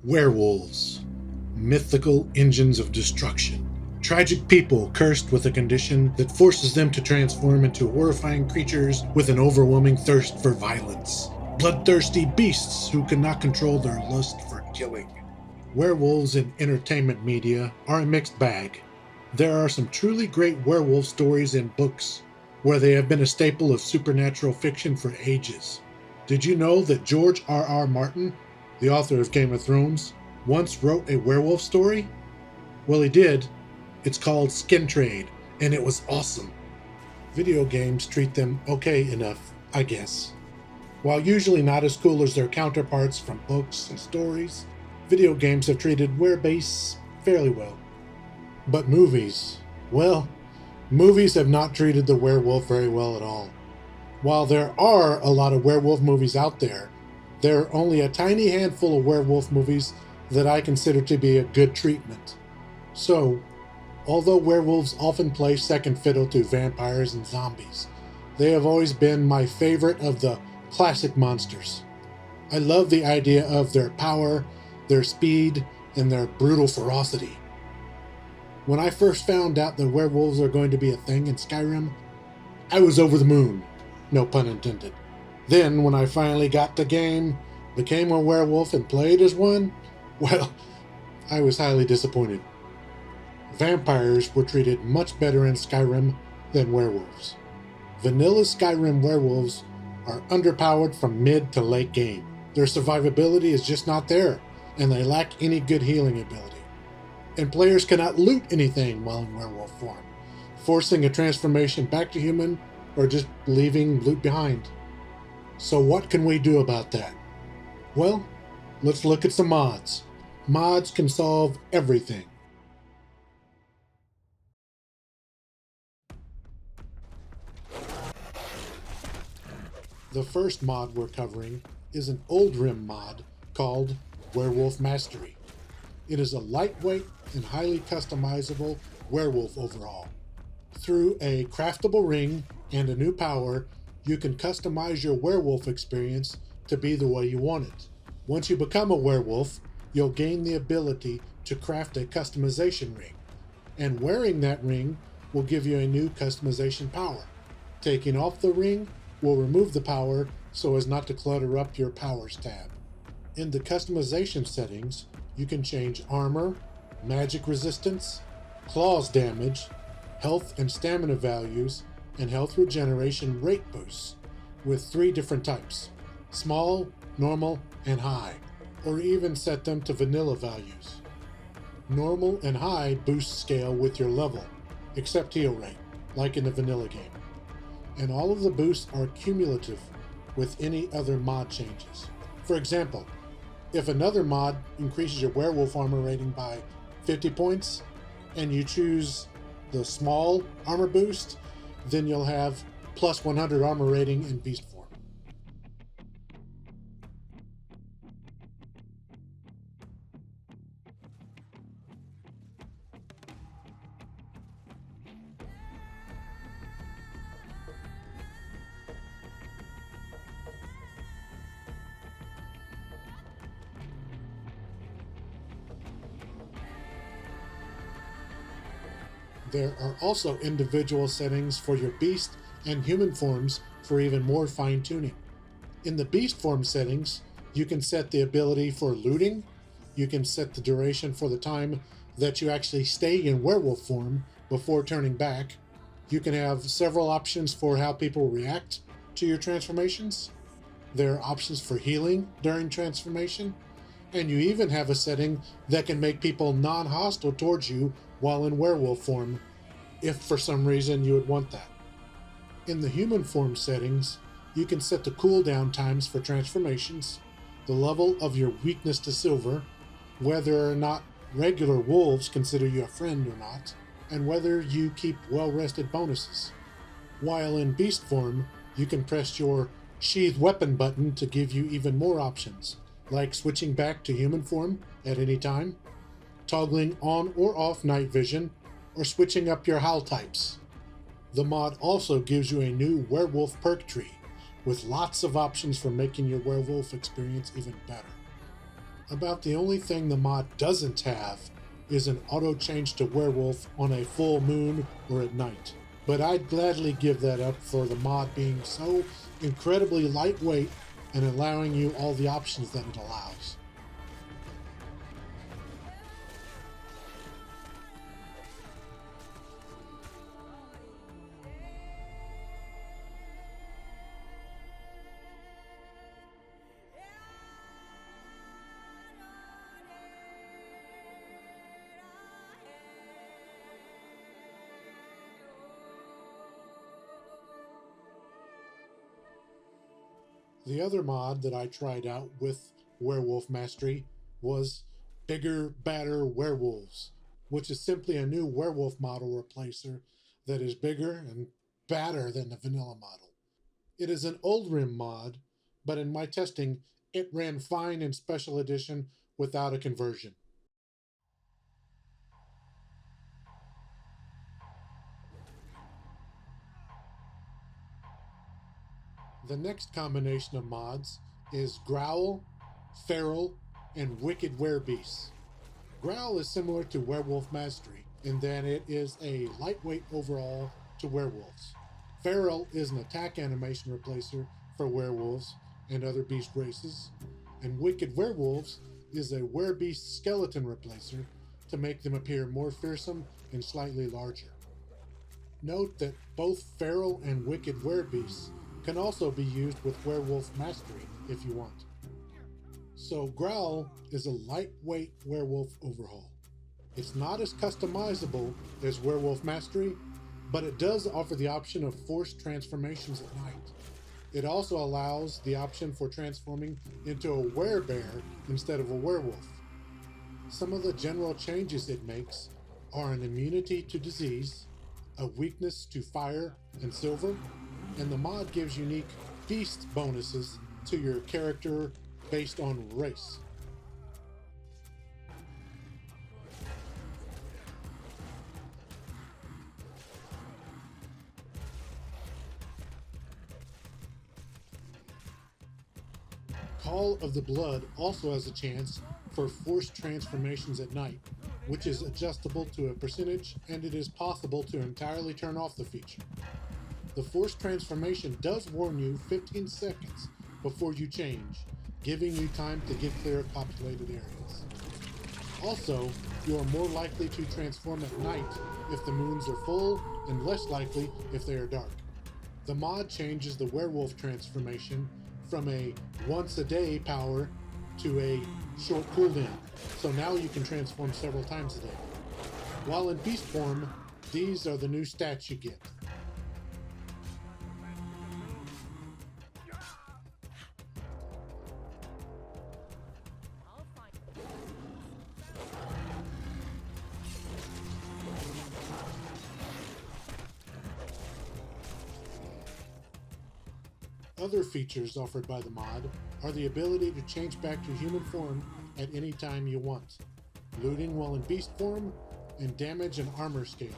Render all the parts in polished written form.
Werewolves, mythical engines of destruction. Tragic people cursed with a condition that forces them to transform into horrifying creatures with an overwhelming thirst for violence. Bloodthirsty beasts who cannot control their lust for killing. Werewolves in entertainment media are a mixed bag. There are some truly great werewolf stories in books, where they have been a staple of supernatural fiction for ages. Did you know that George R.R. Martin, the author of Game of Thrones, once wrote a werewolf story? Well, he did. It's called Skin Trade, and it was awesome. Video games treat them okay enough, I guess. While usually not as cool as their counterparts from books and stories, video games have treated Werebeasts fairly well. But movies, well, movies have not treated the werewolf very well at all. While there are a lot of werewolf movies out there are only a tiny handful of werewolf movies that I consider to be a good treatment. So, although werewolves often play second fiddle to vampires and zombies, they have always been my favorite of the classic monsters. I love the idea of their power, their speed, and their brutal ferocity. When I first found out that werewolves are going to be a thing in Skyrim, I was over the moon. No pun intended. Then, when I finally got the game, became a werewolf, and played as one, well, I was highly disappointed. Vampires were treated much better in Skyrim than werewolves. Vanilla Skyrim werewolves are underpowered from mid to late game. Their survivability is just not there, and they lack any good healing ability. And players cannot loot anything while in werewolf form, forcing a transformation back to human or just leaving loot behind. So what can we do about that? Well, let's look at some mods. Mods can solve everything. The first mod we're covering is an Oldrim mod called Werewolf Mastery. It is a lightweight and highly customizable werewolf overhaul. Through a craftable ring and a new power, you can customize your werewolf experience to be the way you want it. Once you become a werewolf, you'll gain the ability to craft a customization ring, and wearing that ring will give you a new customization power. Taking off the ring will remove the power so as not to clutter up your powers tab. In the customization settings, you can change armor, magic resistance, claws damage, health and stamina values, and health regeneration rate boosts with 3 different types: small, normal, and high, or even set them to vanilla values. Normal and high boost scale with your level, except heal rate, like in the vanilla game. And all of the boosts are cumulative with any other mod changes. For example, if another mod increases your werewolf armor rating by 50 points, and you choose the small armor boost, then you'll have plus 100 armor rating in beast form. There are also individual settings for your beast and human forms for even more fine-tuning. In the beast form settings, you can set the ability for looting, you can set the duration for the time that you actually stay in werewolf form before turning back, you can have several options for how people react to your transformations, there are options for healing during transformation, and you even have a setting that can make people non-hostile towards you while in werewolf form, if for some reason you would want that. In the human form settings, you can set the cooldown times for transformations, the level of your weakness to silver, whether or not regular wolves consider you a friend or not, and whether you keep well-rested bonuses. While in beast form, you can press your sheath weapon button to give you even more options, like switching back to human form at any time, toggling on or off night vision, or switching up your howl types. The mod also gives you a new werewolf perk tree, with lots of options for making your werewolf experience even better. About the only thing the mod doesn't have is an auto change to werewolf on a full moon or at night. But I'd gladly give that up for the mod being so incredibly lightweight and allowing you all the options that it allows. The other mod that I tried out with Werewolf Mastery was Bigger, Badder Werewolves, which is simply a new werewolf model replacer that is bigger and badder than the vanilla model. It is an Oldrim mod, but in my testing, it ran fine in Special Edition without a conversion. The next combination of mods is Growl, Feral, and Wicked Werebeasts. Growl is similar to Werewolf Mastery in that it is a lightweight overhaul to werewolves. Feral is an attack animation replacer for werewolves and other beast races, and Wicked Werewolves is a werebeast skeleton replacer to make them appear more fearsome and slightly larger. Note that both Feral and Wicked Werebeasts can also be used with Werewolf Mastery if you want. So Growl is a lightweight werewolf overhaul. It's not as customizable as Werewolf Mastery, but it does offer the option of forced transformations at night. It also allows the option for transforming into a werebear instead of a werewolf. Some of the general changes it makes are an immunity to disease, a weakness to fire and silver, and the mod gives unique beast bonuses to your character based on race. Call of the Blood also has a chance for forced transformations at night, which is adjustable to a percentage, and it is possible to entirely turn off the feature. The forced transformation does warn you 15 seconds before you change, giving you time to get clear of populated areas. Also, you are more likely to transform at night if the moons are full and less likely if they are dark. The mod changes the werewolf transformation from a once a day power to a short cooldown, so now you can transform several times a day. While in beast form, these are the new stats you get. Other features offered by the mod are the ability to change back to human form at any time you want, looting while in beast form, and damage and armor scale.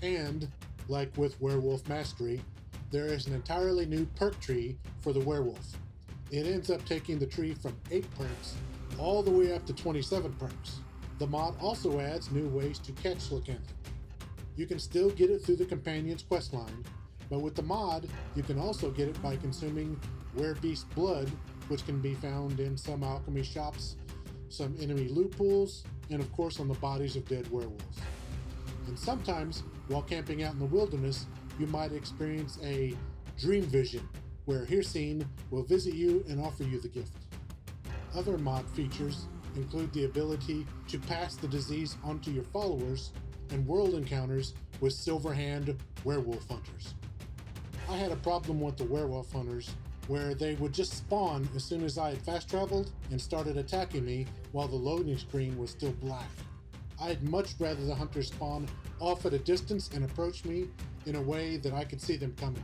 And, like with Werewolf Mastery, there is an entirely new perk tree for the werewolf. It ends up taking the tree from 8 perks all the way up to 27 perks. The mod also adds new ways to catch Lycanthropy. You can still get it through the companion's questline, but with the mod, you can also get it by consuming Werebeast blood, which can be found in some alchemy shops, some enemy loot pools, and of course on the bodies of dead werewolves. And sometimes, while camping out in the wilderness, you might experience a dream vision, where Hircine will visit you and offer you the gift. Other mod features include the ability to pass the disease onto your followers and world encounters with Silverhand werewolf hunters. I had a problem with the werewolf hunters where they would just spawn as soon as I had fast traveled and started attacking me while the loading screen was still black. I'd much rather the hunters spawn off at a distance and approach me in a way that I could see them coming.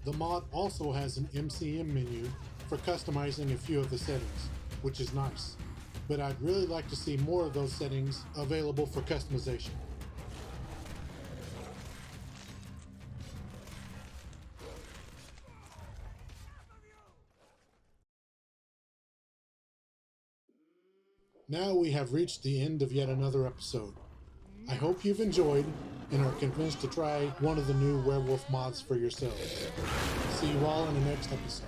The mod also has an MCM menu for customizing a few of the settings, which is nice. but I'd really like to see more of those settings available for customization. Now we have reached the end of yet another episode. I hope you've enjoyed and are convinced to try one of the new werewolf mods for yourselves. See you all in the next episode.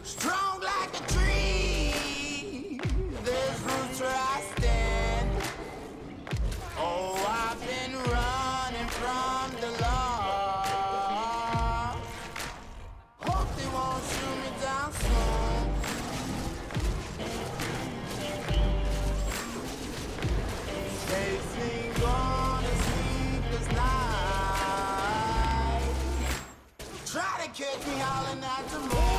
Strong like a tree, there's roots where I stand. Oh, I've been running from the law. Hope they won't shoot me down soon. Facing on a sleepless night. Try to catch me howling at the moon.